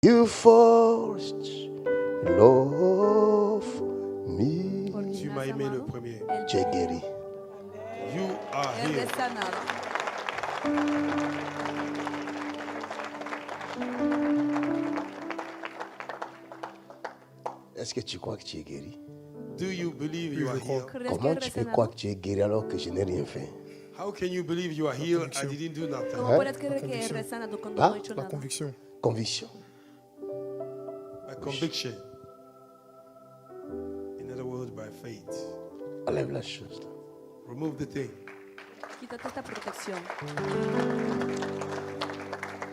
You first love me. Tu m'as aimé le premier. Tu es guéri. You are healed. Est-ce que tu crois que tu es guéri? Do you believe you are healed? Comment tu peux croire que tu es guéri alors que je n'ai rien fait? How can you believe you are healed? I didn't do nothing. ¿Cómo puedes creer que eres sanado cuando no he hecho La nada? conviction. Conviction. By conviction. In other words, by faith. Enlève la chose. Là. Remove the thing. Quítate esta protección.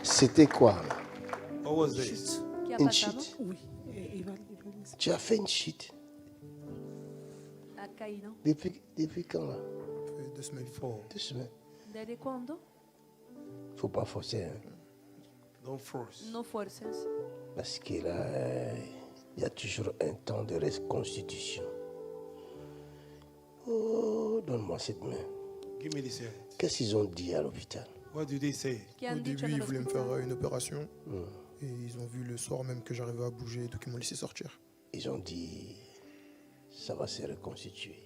C'était quoi là? What was this? ¿Qué ha Une pasado? chute. Tu as fait une chute. Ha caído. Depuis quand là? 2 semaines. 2 semaines. ¿Desde cuándo? Faut pas forcer. Hein? Don't force. No fuerces. Parce que là, il y a toujours un temps de reconstitution. Oh, donne-moi cette main. Give me this hand. Qu'est-ce qu'ils ont dit à l'hôpital? What do they say? ¿Qué Au han dicho début, en ils el voulaient me hospital? faire une opération. Et ils ont vu le soir même que j'arrivais à bouger, donc ils m'ont laissé sortir. Ils ont dit, ça va se reconstituer.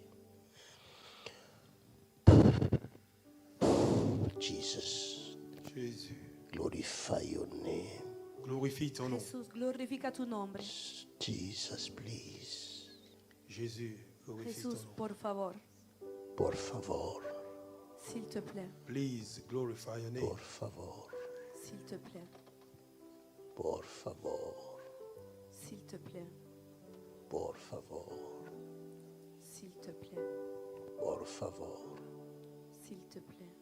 Jesus, Jésus. glorify your name. Glorifie ton nom. Jesús, glorifica tu nombre. Jesus, please. Jésus, glorifie ton Jesús, nom. por favor, Por favor, s'il te plaît, Please glorify your name. por favor, s'il te plaît, por favor, s'il te plaît, por favor, s'il te plaît, por favor, s'il te plaît,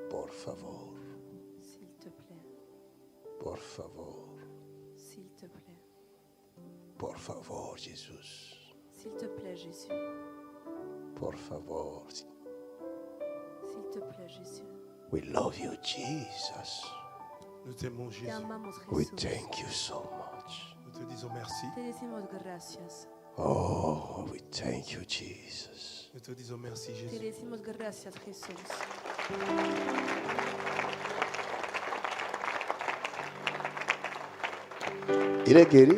por favor, s'il te plaît, por favor, s'il te plaît, por favor, Jesus. s'il te plaît, Jésus, Por favor. s'il te plaît, Jésus. We love you, Jesus. Nous t'aimons, Te Jésus. amamos, We Jesús. thank you so much. Nous te disons merci. Te decimos gracias. Oh, we thank you, Jesus. Nous te disons merci, Te Jésus. decimos gracias, Jesús. Il est guéri.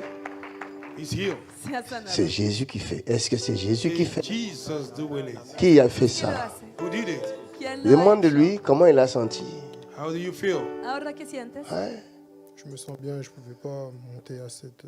He's healed. Se ha sanado. C'est Jésus qui fait. Est-ce que c'est Jésus qui It's fait? Jesus doing it. Qui a fait ¿Quién lo ça? hace? Who did it? ¿Quién lo ha hecho? Demande-lui comment il a senti. How do you feel? Ahora, ¿qué sientes? Hein? Je me sens bien, je ne pouvais pas monter à cette...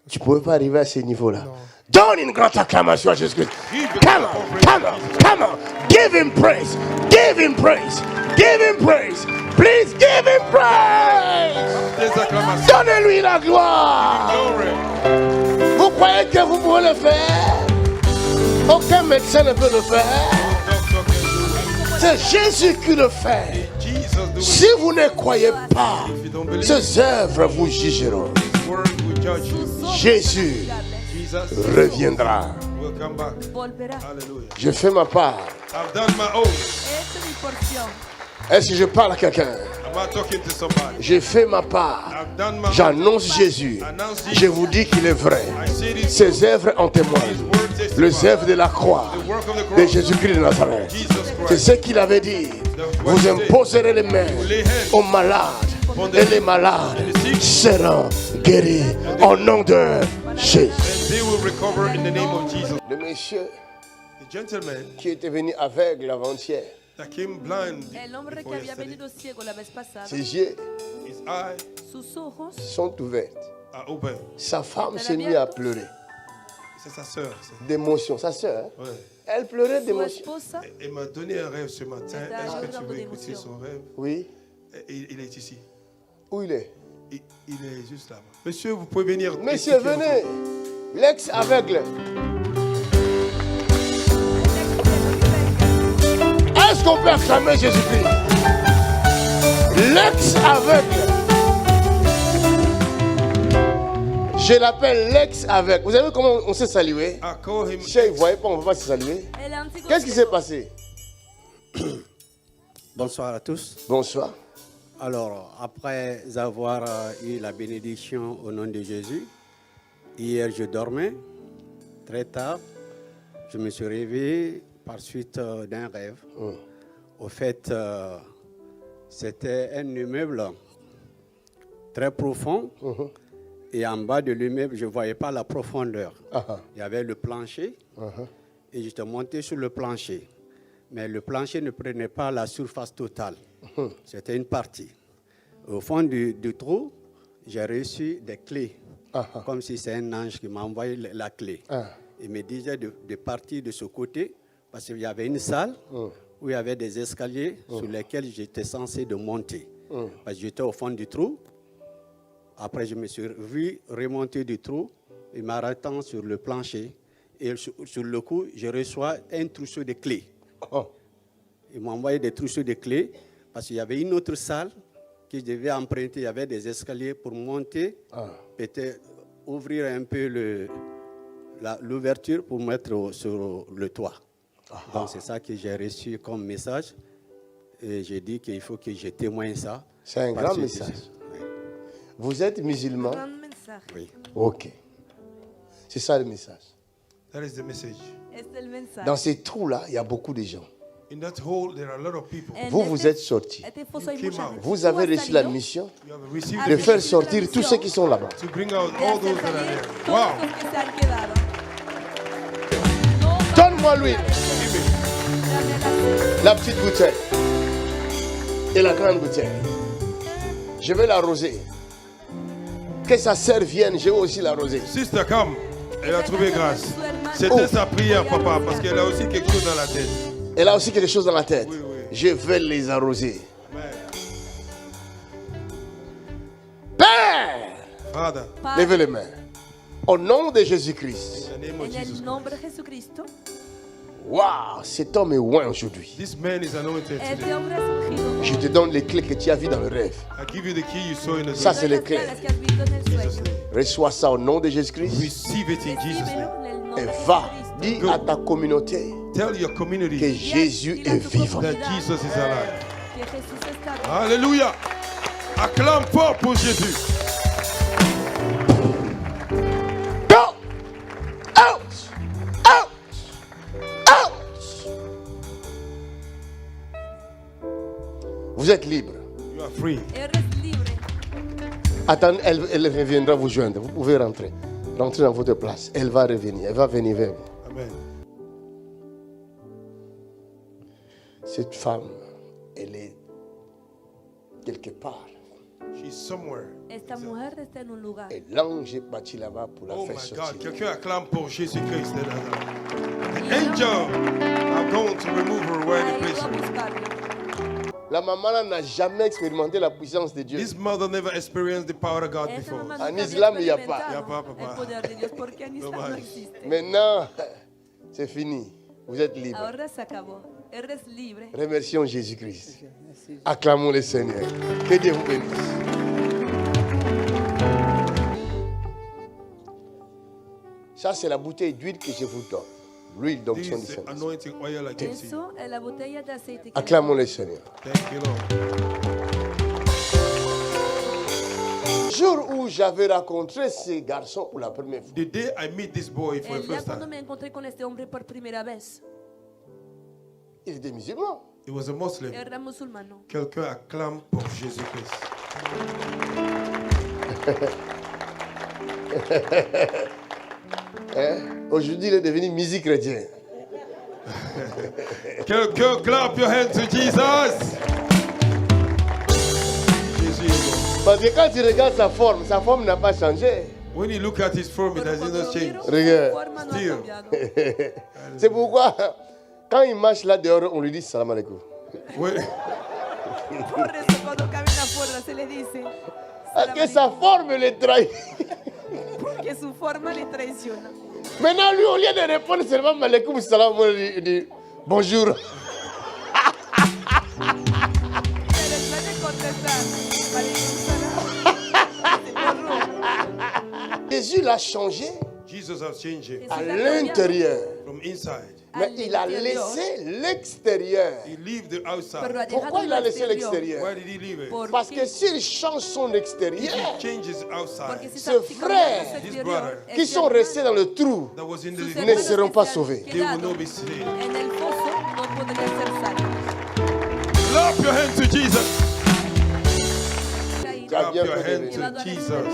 Tu ne pouvais pas arriver à ce niveau-là. Non. Donne une grande acclamation à Jésus-Christ. Give the Come on, come on, come on. Give him praise. Give him praise. Give him praise. Please give him praise. Des acclamations. Donnez-lui la gloire. Glory. Vous croyez que vous pouvez le faire? Aucun médecin ne peut le faire. Doctor can do it. C'est Jésus qui le fait. Jesus do it. Si vous ne croyez pas, If you don't believe ces œuvres vous jugeront. His word will judge you. Jésus Jesus reviendra. will come back. Volverá. Hallelujah. Je fais ma part. I've done my own. He hecho mi porción. Est-ce que je parle à quelqu'un? I'm not talking to somebody. J'ai fait ma part. I've done my own. J'annonce Jésus. Je vous dis qu'il est vrai. I say this. Ses œuvres en témoignent. His word testify. Les œuvres de la croix The work of the de cross. Jésus-Christ de Nazareth. Jesus C'est Christ. ce qu'il avait dit. Vous imposerez les mains aux malades et les malades seront guéris au nom de Jésus. And they will recover in the name of Jesus. Le monsieur The gentleman qui était venu aveugle avant-hier, that came blind El hombre que before había yesterday, venido ciego la vez pasada, ses yeux his eyes sus ojos sont ouverts. are open. Sa femme s'est mise à pleurer C'est sa sœur. d'émotion. Sa sœur, Ouais. elle pleurait su d'émotion. esposa Elle m'a donné un rêve ce matin. Está Est-ce que tu llorando veux de écouter émotion. son rêve? Oui. Il est ici. Où il est? Il est juste là-bas. Monsieur, vous pouvez venir. Monsieur, expliquer venez. L'ex-aveugle. Est-ce qu'on peut acclamer Jésus-Christ? L'ex-aveugle. Je l'appelle l'ex-aveugle. Vous savez comment on s'est salué? I call him. Si il ne voyait pas, on ne peut pas se saluer. El antiguo Qu'est-ce qui s'est ciego. passé? Bonsoir à tous. Bonsoir. Alors, après avoir eu la bénédiction au nom de Jésus, hier je dormais très tard. Je me suis réveillé par suite d'un rêve. Au fait, c'était un immeuble très profond Et en bas de l'immeuble, je ne voyais pas la profondeur. Uh-huh. Il y avait le plancher. Uh-huh. Et j'étais monté sur le plancher. Mais le plancher ne prenait pas la surface totale. C'était une partie. Au fond du trou, j'ai reçu des clés. Comme si c'est un ange qui m'a envoyé la clé. Il me disait de partir de ce côté, parce qu'il y avait une salle où il y avait des escaliers sur lesquels j'étais censé de monter. Parce que j'étais au fond du trou. Après, je me suis vu remonter du trou et m'arrêtant sur le plancher. Et sur le coup, je reçois un trousseau de clés. Il m'a envoyé des trousseaux de clés parce qu'il y avait une autre salle que je devais emprunter. Il y avait des escaliers pour monter, peut-être ouvrir un peu l'ouverture pour mettre sur le toit. Donc c'est ça que j'ai reçu comme message. Et j'ai dit qu'il faut que je témoigne ça. C'est un grand message. Oui. Vous êtes musulman? Gran mensaje. Oui. Ok. C'est ça le message. That is the message. Este es el mensaje. Dans ces trous-là, il y a beaucoup de gens. In that hole, there are a lot of people. En Vous este- êtes sortis. este foso hay You mucha came gente. Vous Tú avez has reçu la salido mission You have received Ah, de the faire mission sortir tous ceux qui sont là-bas. to bring out de all hacer those that are salir there. todos Wow. los que se han quedado. No, Donne-moi l'huile, Give it. dame la- la petite bouteille et la grande bouteille. Je vais l'arroser. Que sa sœur vienne, je vais aussi l'arroser. Sister, come. Elle a trouvé grâce. C'était sa prière, papa, parce qu'elle a aussi quelque chose dans la tête. Elle a aussi quelque chose dans la tête. Oui, oui. Je vais les arroser. Amen. Père, Father, Padre, levez les mains. Au nom de Jésus-Christ. in the name of en Jesus. el nombre de Jesucristo, Waouh, cet homme est loin aujourd'hui. This man is anointed este today. hombre es ungido. Je te donne les clés que tu as vues dans le rêve. I give you the key you saw in the Ça, dream. c'est les Las clés. claves que has visto en el Jesus' sueño. name. Reçois ça au nom de Jésus-Christ. Receive it in Jesus' name. Recíbelo en el nombre Et de va, Jesucristo. dis à ta communauté Tell your que community Jésus Dile a est tu vivant. that comunidad Jesus is alive. que Jesús está vivo. Alléluia. Acclame fort pour Jésus. Go! Out! Out! Out! Vous êtes libre. You are free. Eres libre. Attends, elle reviendra vous joindre. Vous pouvez rentrer. Rentrez dans votre place. Elle va revenir. Elle va venir vers vous. Amen. Cette femme, elle est quelque part. She's somewhere. Esta mujer está en un lugar. Et l'ange est parti là-bas pour la Oh faire my God. sortir. Quelqu'un acclame pour Jésus-Christ. The Y angel are going to remove her where ha the ido place a her. buscarlo. La maman là n'a jamais expérimenté la puissance de Dieu. This mother never experienced the power of God Esta before. mamá En nunca había islam, y a pas. experimentado Y a pas, papá. el poder de Dios porque en Islam no más. existe. Maintenant, c'est fini. Vous êtes libre. Ahora se acabó. Eres libre. Remercions Jésus-Christ. Acclamons le Seigneur. Que Dieu vous bénisse. Ça, c'est la bouteille d'huile que je vous donne. L'huile d'onction du This Saint-Esprit. anointing oil I can see. Eso es la botella de aceite que Acclamons le Seigneur. Thank you, Lord. Le jour où j'avais rencontré ce garçon pour la première fois, The day I meet this boy for the el día first cuando time, me encontré con este hombre por primera vez, il était musulman. he was a Muslim. era musulmano. Quelqu'un acclame pour Jésus-Christ. Aujourd'hui, il est devenu musique chrétien. Quelqu'un clap your hands to Jesus. Jésus est bon. Parce que quand tu regardes sa forme n'a pas changé. When you look at his form, it Pero has cuando not lo changed. miro, su Regarde. forma no ha Still. cambiado. C'est pourquoi, quand il marche là dehors, on lui dit salam alaikum. When- Por eso cuando camina afuera se le dice, Parce que sa forme le trahit. porque su forma le traiciona. Maintenant, lui, au lieu de répondre seulement alaikum salam, il dit bonjour. Pero en vez de contestar, "Alaikum salam", dice, "Bonjour". Jésus l'a changé Jesus has changed him à Jesús ha cambiado l'intérieur. from inside. Mais il a al interior, laissé l'extérieur. He leave the pero outside. ha dejado Pourquoi il a lo laissé exterior. l'extérieur? Why did he leave it? ¿Por Parce qué? que s'il change son If extérieur, he changes Porque outside, si Ses está- si cambia frères, su his exterior, brother, es qui sont hermano, restés dans le trou, that was in sus the ne hermanos seront que pas se han sauvés. they will quedado not be saved. en el foso no podrían ser salvos. Clap your hands to Jesus. Caído, Tu as Clap bien your fait de hands venir. llevado to a la Jesus.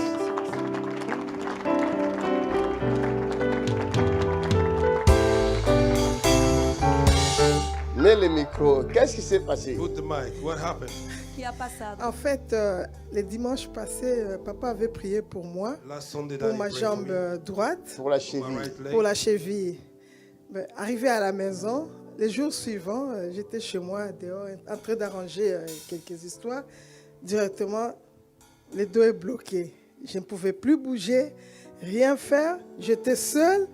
Mets le micro. Qu'est-ce qui s'est passé? Put the mic. What happened? Que ha passado? En fait, les dimanches passés, papa avait prié pour moi, Last Sunday, pour Daddy ma prayed jambe for me. droite, Pour la My cheville. right leg. pour la cheville. Ben, arrivé à la maison, les jours suivants, j'étais chez moi dehors en train d'arranger quelques histoires. Directement, le dos est bloqué. Je ne pouvais plus bouger, rien faire. J'étais seule.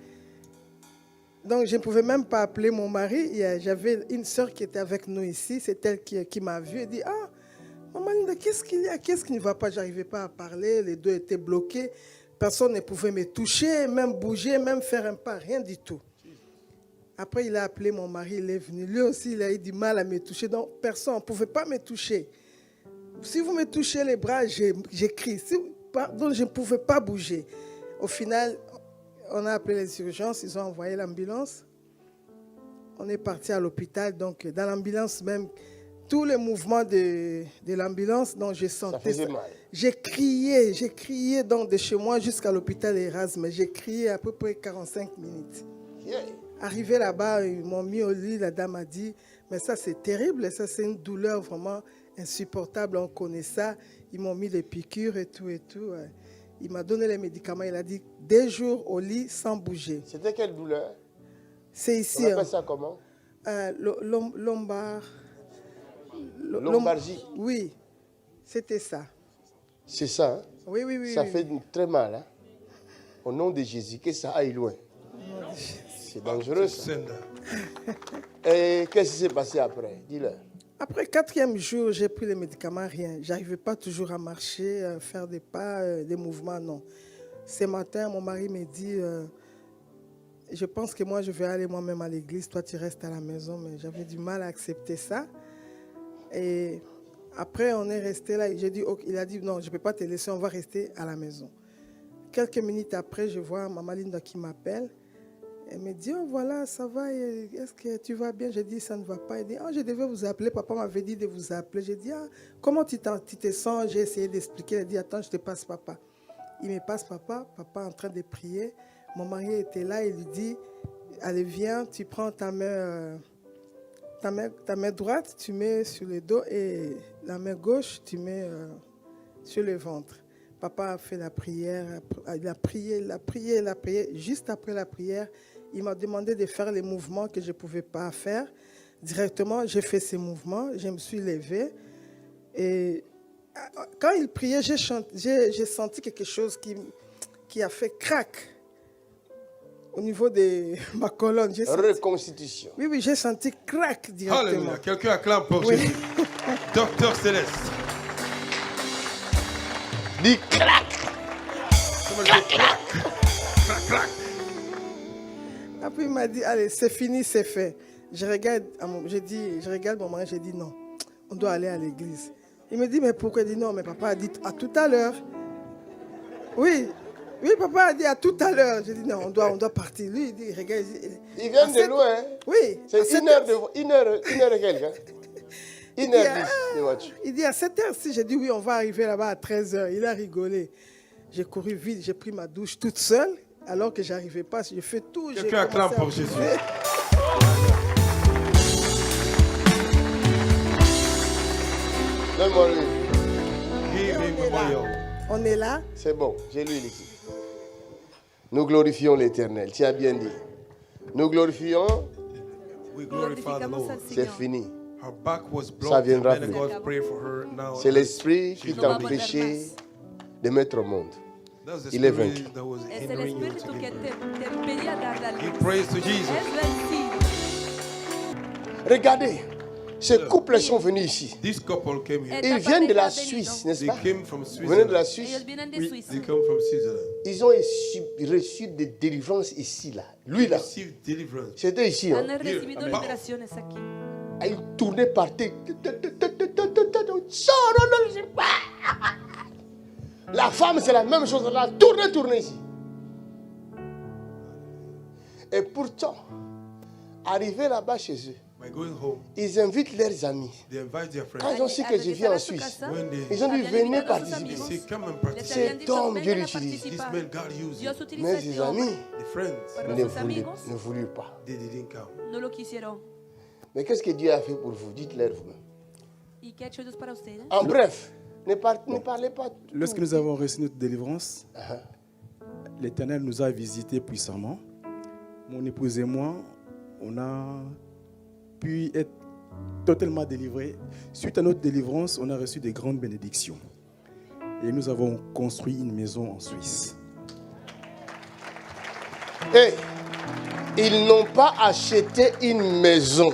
Donc, je ne pouvais même pas appeler mon mari. J'avais une soeur qui était avec nous ici. C'est elle qui m'a vue et dit, ah, maman Linda, qu'est-ce qu'il y a? Qu'est-ce qui ne va pas? Je n'arrivais pas à parler. Les dos étaient bloqués. Personne ne pouvait me toucher, même bouger, même faire un pas, rien du tout. Après, il a appelé mon mari, il est venu. Lui aussi, il a eu du mal à me toucher. Donc, personne ne pouvait pas me toucher. Si vous me touchez les bras, j'écris. Donc, je ne pouvais pas bouger. Au final, on a appelé les urgences, ils ont envoyé l'ambulance. On est parti à l'hôpital. Donc, dans l'ambulance même, tous les mouvements de l'ambulance, donc je sentais Ça faisait mal. J'ai crié donc de chez moi jusqu'à l'hôpital Erasme. J'ai crié à peu près 45 minutes. Yeah. Arrivé là-bas, ils m'ont mis au lit. La dame a dit, mais ça c'est terrible, ça c'est une douleur vraiment insupportable, on connaît ça. Ils m'ont mis des piqûres et tout et tout. Il m'a donné les médicaments, il a dit 2 jours au lit sans bouger. C'était quelle douleur? C'est ici. On appelle ça comment? Lombargie. Oui, c'était ça. C'est ça, hein? Oui, oui, oui. Ça oui. fait très mal, hein? Au nom de Jésus, que ça aille loin. C'est dangereux, ça. Send her. Et qu'est-ce qui s'est passé après? Dis-le. Après 4e jour, j'ai pris les médicaments, rien. Je n'arrivais pas toujours à marcher, faire des pas, des mouvements, non. Ce matin, mon mari me dit, je pense que moi, je vais aller moi-même à l'église, toi, tu restes à la maison. Mais j'avais du mal à accepter ça. Et après, on est resté là. J'ai dit, okay. Il a dit, non, je ne peux pas te laisser, on va rester à la maison. Quelques minutes après, je vois Maman Linda qui m'appelle. Elle me dit, oh voilà, ça va, est-ce que tu vas bien? J'ai dit, ça ne va pas. Elle dit, oh, je devais vous appeler, papa m'avait dit de vous appeler. J'ai dit, ah, comment tu te sens? J'ai essayé d'expliquer. Elle dit, attends, je te passe papa. Il me passe papa en train de prier. Mon mari était là, il lui dit, allez, viens, tu prends ta main droite, tu mets sur le dos et la main gauche, tu mets sur le ventre. Papa a fait la prière, il a prié. Juste après la prière, il m'a demandé de faire les mouvements que je ne pouvais pas faire. Directement, j'ai fait ces mouvements, je me suis levée. Et quand il priait, j'ai senti quelque chose qui a fait crac au niveau de ma colonne. Reconstitution. Oui, j'ai senti crac directement. Alléluia. Quelqu'un acclame pour Oui. Jésus. Docteur Céleste. Dis crac. Somebody say crack. Crack, crack. Après, il m'a dit, allez, c'est fini, c'est fait. Je regarde mon mari, j'ai dit non, on doit aller à l'église. Il me dit, mais pourquoi? Il dit non, mais papa a dit à tout à l'heure. Oui, papa a dit à tout à l'heure. J'ai dit non, on doit partir. Lui, il dit, regarde. Ils viennent de loin, hein? Oui. C'est 1h et quelques, hein? 1h10 de voiture. Il dit à 7h, j'ai dit oui, on va arriver là-bas à 13h. Il a rigolé. J'ai couru vite, j'ai pris ma douche toute seule, alors que je n'arrivais pas. J'ai fait tout. Quelqu'un acclame pour Jésus. Donne-moi lui. Give him the oil. On est là. C'est bon, j'ai l'huile ici. Nous glorifions l'Éternel. Tu as bien dit. Nous glorifions, We glorify the Glorificamos Lord. al c'est Señor. fini. Her back was Ça broken. viendra Man of plus. God, pray for her now. C'est l'esprit qui She's t'a on the- empêché de mettre au monde. That's the Il est spirit vaincu. that was Es el hindering you espíritu to que give te birth. impedía dar la Give luz. praise to Jesus. Es vencido. Regardez, ces couples sont venus ici. This couple came here. Ils viennent de la Suisse, n'est-ce They pas? came from Vous venez de la Switzerland. Suisse. Ellos vienen de Oui, Suiza. they come from Switzerland. Ils ont reçu des délivrances ici, là. Lui, là. Received deliverance. C'était ici. Hein? Han recibido Amen. liberaciones aquí. Il tournait par terre. La femme, c'est la même chose. Elle a tourné ici. Et pourtant, arrivé là-bas chez eux, By going home, ils invitent leurs amis. they invite their Quand friends. ils ont su que je viens en Suisse, When they ils ont dit, Habían venez invitado a sus participer. amigos. say, come and Les participate. C'est habían dicho, homme, Dieu vengan a l'utilise. This participar. man, God used Dios you. utiliza Mais a este ses hombre. amis The friends, Pero ne sus amigos voulurent pas. they didn't come. no lo quisieron. Mais qu'est-ce que Dieu a fait pour vous? Dites-le vous-même. ¿Y qué ha hecho Dios para ustedes? En bref, ne parlez pas. Lorsque nous avons reçu notre délivrance, l'Éternel nous a visités puissamment. Mon épouse et moi, on a pu être totalement délivrés. Suite à notre délivrance, on a reçu de grandes bénédictions. Et nous avons construit une maison en Suisse. Et ils n'ont pas acheté une maison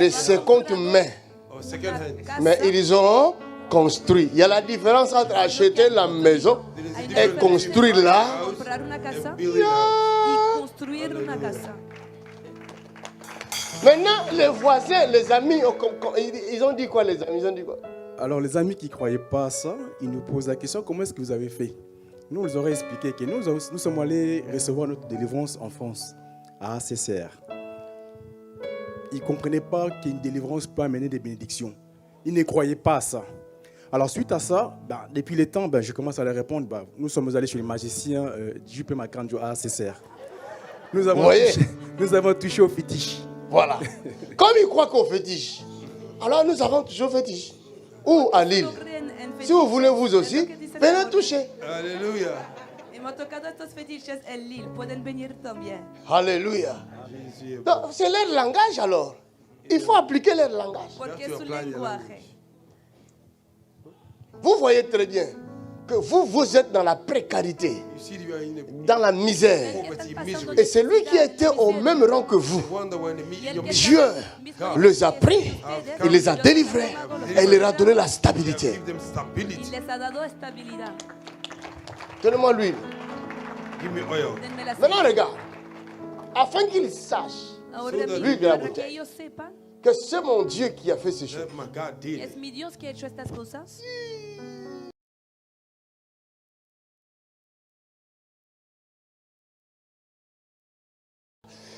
de seconde main, Oh, second hand. mais ils ont construit. Il y a la différence entre acheter la maison et construire là. Comprar una casa Build it out. y construir una casa. Maintenant, les voisins, les amis, ils ont dit quoi les amis? Ils ont dit quoi? Alors les amis qui ne croyaient pas à ça, ils nous posent la question, comment est-ce que vous avez fait? Nous, on leur aurait expliqué que nous sommes allés recevoir notre délivrance en France, à ACCR. Ils ne comprenaient pas qu'une délivrance peut amener des bénédictions. Ils ne croyaient pas à ça. Alors suite à ça, depuis le temps, je commence à leur répondre, nous sommes allés chez le magicien J.P. Makanjo à ACCR. Nous avons touché au fétiche. Voilà. Comme ils croient qu'au fétiche, alors nous avons toujours fétiche. Ou à Lille. Si vous voulez vous aussi, venez toucher. Alléluia. Hemos tocado estos fetiches en Lille. Pueden venir también. Alléluia. Donc, c'est leur langage alors. Il faut appliquer leur langage. Porque es su lenguaje. Vous voyez très bien que vous êtes dans la précarité, You see, you are in a dans la misère. poverty, misery. Et celui qui était au même rang que vous, Wonder when your Dieu les a pris, il les a délivrés et il leur a donné la stabilité. give them stability. Y les ha dado estabilidad. Donnez-moi l'huile. Give me oil. Denme la Maintenant regarde, afin qu'ils sachent Ahora So bien, that- para que ellos sepan que c'est mon Dieu qui a fait ces choses. That my God did. es mi Dios que ha hecho estas cosas.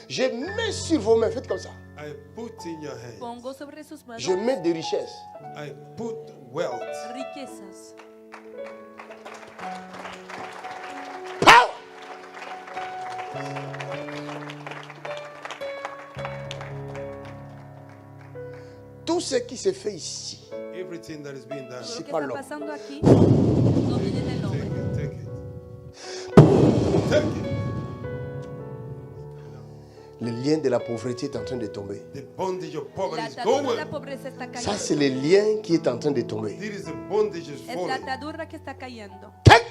Je mets sur vos mains, faites comme ça. I put in your hand. Pongo sobre sus manos Je mets des richesses. I put wealth. riquezas. Power! Tout ce qui se fait ici, Everything that is being done. Todo lo que pas está l'homme. pasando aquí no viene del Take hombre. it. Take it. Take it. le lien de la pauvreté est en train de tomber. The bondage of poverty La is atadura de going. la pobreza está Ça, cayendo. c'est le lien qui est en train de tomber. This is the bondage is Es la falling. atadura que está cayendo. Take!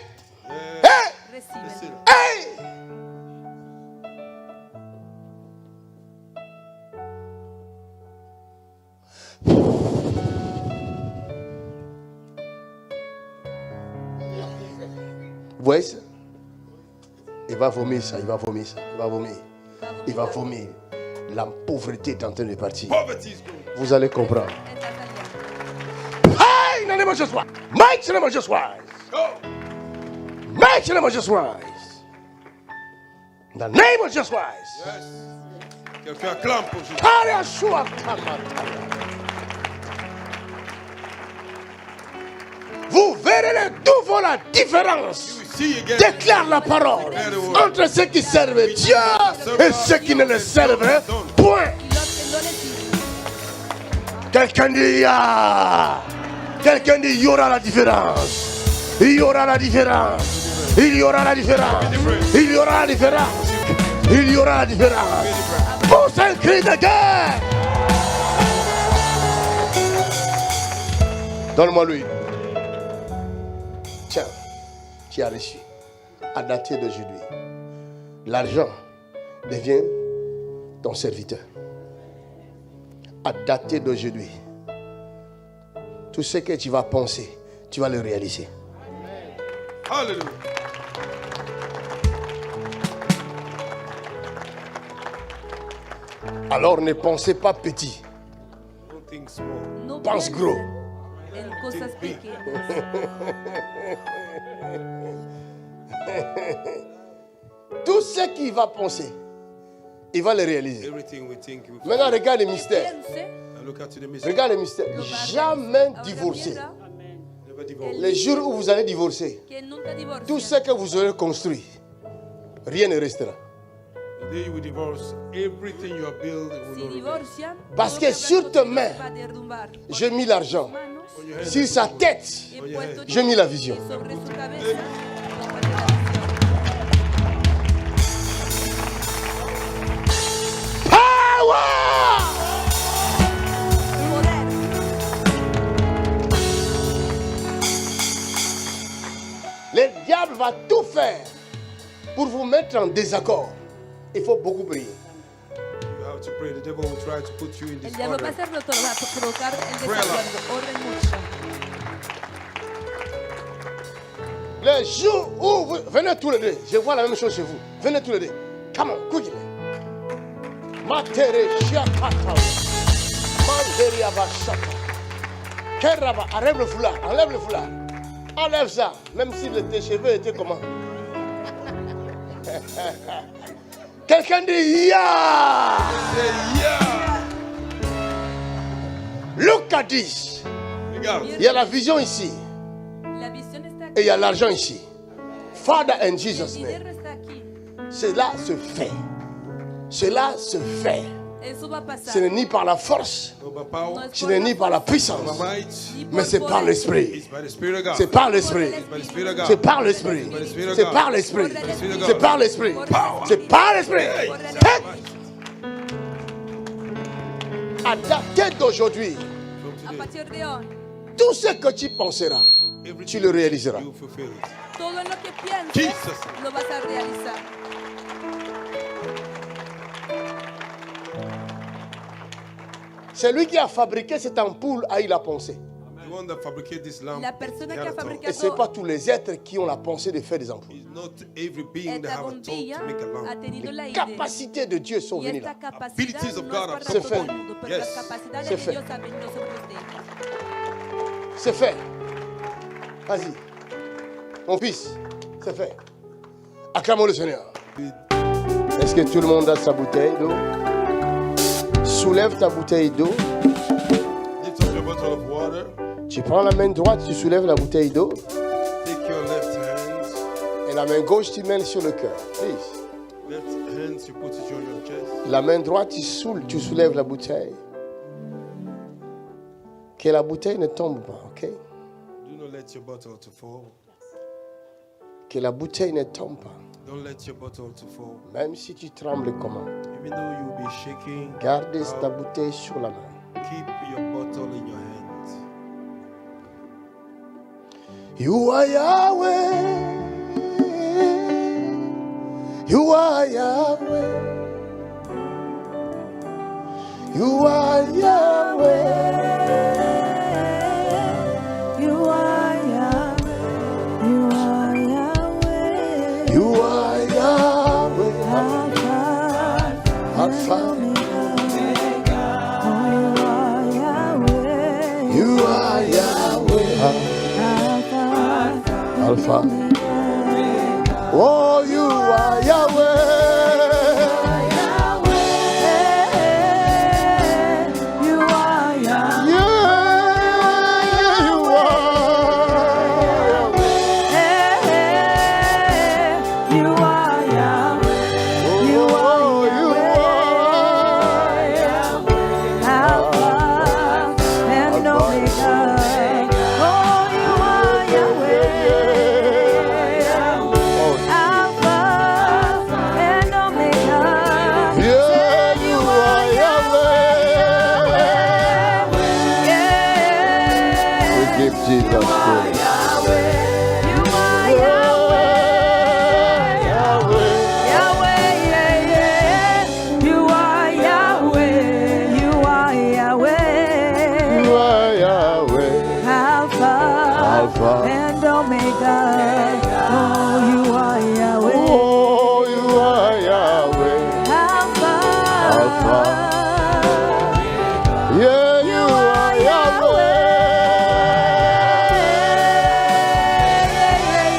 Recibe. Listen. Hey! Vous voyez ça? Il va vomir ça, il va vomir ça, il va vomir. Il va vomir. La pauvreté est en train de partir. Poverty is going. Vous allez comprendre. Está saliendo. Hey, in the name of Jesus Christ. Make the name of Jesus Christ. Go. Make the name of Jesus Christ. In the name of Jesus Christ. Yes. Quelqu'un acclame pour Jésus. Carry a shua takata. Vous verrez devant la différence. You see again. Déclare la parole entre ceux qui servent Dieu et ceux qui ne le servent point. Y los que no le sirven. Quelqu'un dit ah. Quelqu'un dit il y aura la différence. Il y aura la différence. Il y aura la différence. Il y aura la différence. Il y aura la différence. Pousse un cri de guerre. Donne-moi lui. Tiens, tu as reçu. À dater d'aujourd'hui, l'argent devient ton serviteur. À dater d'aujourd'hui, tout ce que tu vas penser, tu vas le réaliser. Hallelujah. Alors ne pensez pas petit, Don't think small. No pense piensen gros. en cosas pequeñas. Tout ce qu'il va penser, il va le réaliser. Everything we think. We Maintenant, regarde le mystère. Piense, I look at the mystery. Regarde le mystère. lo va a Jamais realizar. Ahora divorcé. mira Never divorce. Le jour où vous allez divorcer, que nunca divorcia. tout ce que vous aurez construit, rien ne restera. They will divorce everything you have built. Will Si not remain. divorcian, Parce todo que lo sur has tes construido mains, va a derrumbar. j'ai mis l'argent. Manos, On your hands. Sur sa tête, he puesto j'ai mis la vision. y sobre su cabeza, pongo la visión. Power! Poder. Le diable va tout faire pour vous mettre en désaccord. Il faut beaucoup prier. You have to pray. The devil will try to put you in El diablo va a disorder. hacerlo todo, va a provocar el Prueba. desacuerdo. Oren mucho. Le jour où vous venez tous les deux, je vois la même chose chez vous. Venez tous les deux. Come on, quickly. Matere shiakata. Manderi abashaka. Keraba, enlève le foulard, enlève le foulard. Enlève ça, même si tes cheveux étaient comment. Quelqu'un dit ya. Say, yeah. Look at this. Regarde. Il y a la vision ici La visión está et aquí. il y a l'argent ici. Father in El Jesus' name. dinero está aquí. Cela se fait. Cela se fait. Eso va a pasar. Ce n'est ni par la force, No by No power, es ce por n'est la ni par la fuerza, no by puissance, might. ni por mais c'est par poder. l'esprit. It's by the Spirit of God. C'est par l'esprit. It's by the Spirit of God. C'est par l'esprit. C'est par l'esprit. C'est par l'esprit. C'est par l'esprit. Hey! À dater d'aujourd'hui, From A today, partir de hoy, tout ce que tu penseras, everything tu le réaliseras. you fulfill it. todo lo que pienses Jesus. lo vas a realizar. Celui qui a fabriqué cette ampoule a eu la pensée. The one that fabricated this lamp, La persona he que had ha a thought. Et ce n'est fabricado pas tous les êtres qui ont la pensée de faire des ampoules. It's not every being that esta have a thought bombilla to make a ha lamp. tenido la Les idea. capacités de Dieu sont Y venues esta là. capacidad Abilities of no God es are para come todo from el mundo, pero Yes. las capacidades C'est de fait. Dios han venido sobre ustedes. C'est fait. Vas-y. Mon fils, c'est fait. Acclamons le Seigneur. Est-ce que tout le monde a sa bouteille d'eau? Soulève ta bouteille d'eau. Lift up your bottle of water. Tu prends la main droite, tu soulèves la bouteille d'eau. Take your left hand. Et la main gauche, tu mets sur le cœur. Please. Left hand, you put it on your chest. La main droite, tu soulèves la bouteille. Que la bouteille ne tombe pas, ok? Do not let your bottle to fall. Que la bouteille ne tombe pas. Don't let your bottle to fall. Même si tu trembles comment. Even though you will be shaking, Garde ta bouteille sur la main. keep your bottle in your hand. You are Yahweh. You are Yahweh. You are Yahweh. You are Yahweh. You are Yahweh. You are Yahweh. Alpha. Alpha. Oh, you are Yahweh. You are Yahweh. Alpha. Alpha. Oh, you are Yahweh. You are Yahweh. Yeah, you are. You are Yahweh. You Oh, you are. Alpha and Omega. Oh, you are Yahweh. Alpha and Omega. Yeah, you are Yahweh. We Yeah. give Jesus glory. You are Yahweh. Yahweh. Yahweh, yeah, yeah. You are Yahweh. You are Yahweh. You are Yahweh. Alpha, Alpha. and Omega. Oh, you are Yahweh. Oh, you are Yahweh. Alpha. Alpha. Yeah, you are Yahweh.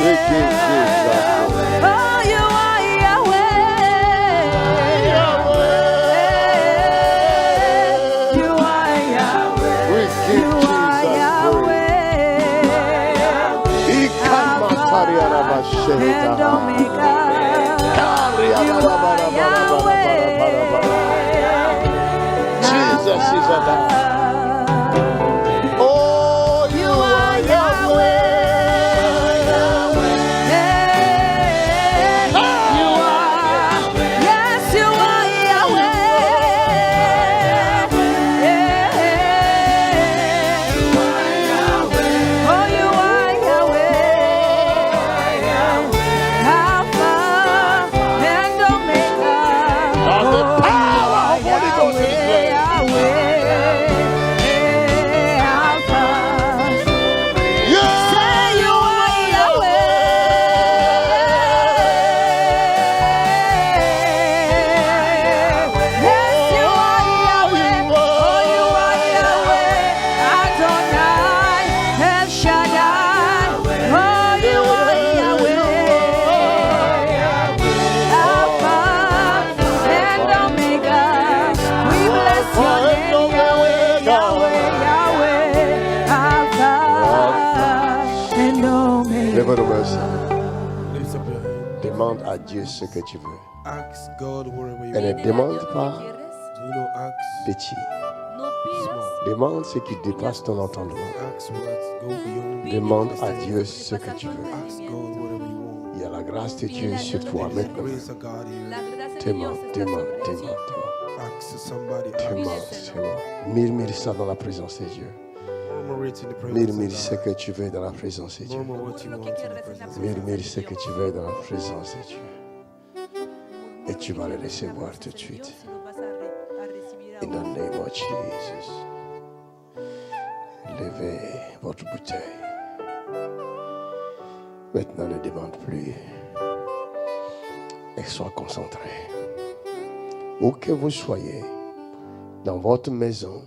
We give Jesus glory. Oh, you are Yahweh. Yahweh. You are Yahweh. We give You are Jesus Yahweh. Ikamatariarabasheta. And Omega. You are Yahweh. Oh, you are Yahweh. Lève nos mains. Demande à Dieu ce que tu veux. Ask God whatever you Et ne want. demande pas Do you know, ask petit. No pidas, Demande ce qui dépasse ton entendement. Ask what go beyond. Demande à Dieu ce que tu veux. Ask God whatever you want. Il y a la grâce de Dieu sur toi maintenant. Grace of God here. la gracia de Dios Demande, está demande, sobre ti. demande, Ask somebody. demande, demande. Murmure ça dans la présence de Dieu. Murmur it in the presence Murmure of ce God. que tu veux dans la présence de Dieu. Murmur what you want in the presence of God. Murmure ce que tu veux dans la présence de Dieu. Et tu vas le recevoir tout de suite. Dios lo vas a recibir In the name of Jesus. Levez votre bouteille. Maintenant, ne demande plus. Et sois concentré. Où que vous soyez, dans votre maison,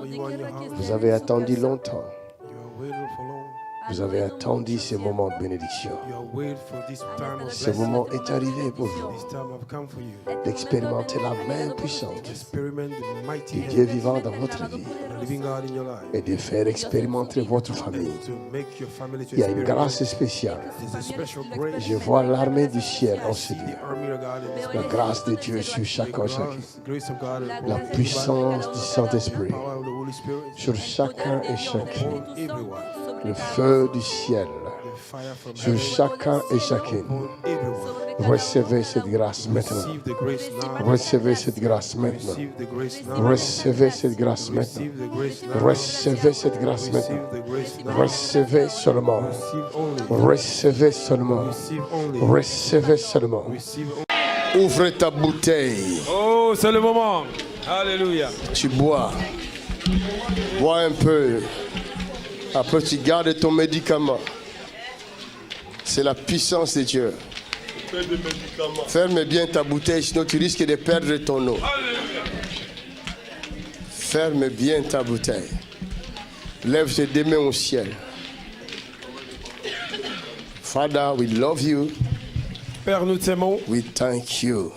You are in your house. vous avez attendu longtemps. You are waiting for long. Vous avez attendu ce moment de bénédiction. You are waiting for this time of Ce blessing. moment est arrivé pour vous This time have come for you. d'expérimenter la main puissante Experiment the mighty du Dieu hand vivant dans votre vie of the living God in your life. et de faire expérimenter votre famille. To make your family to Il y a une experience. grâce spéciale. There's a special grace. Je vois l'armée du ciel en ce The lieu. army of God in this La place. grâce de Dieu sur chacun, chacune. Grace of God and La puissance du Saint-Esprit power of the Holy Spirit sur chacun et chacune. upon everyone. Le feu du ciel The fire from sur heaven chacun et chacune. upon everyone. Recevez cette grâce maintenant. Receive the grace now. Recevez cette grâce maintenant. Receive the grace now. Recevez cette grâce maintenant. Receive the grace now. Recevez cette grâce maintenant. Receive the grace now. Recevez seulement. Receive only. Recevez seulement. Receive only. Recevez seulement. Receive only. Ouvre ta bouteille. Oh, c'est le moment. Alléluia. Tu bois. Bois un peu. Après, tu gardes ton médicament. C'est la puissance de Dieu. Ferme bien ta bouteille, sinon tu risques de perdre ton eau. Ferme bien ta bouteille. Lève tes deux mains au ciel. Father, we love you. Père, nous t'aimons. We thank you.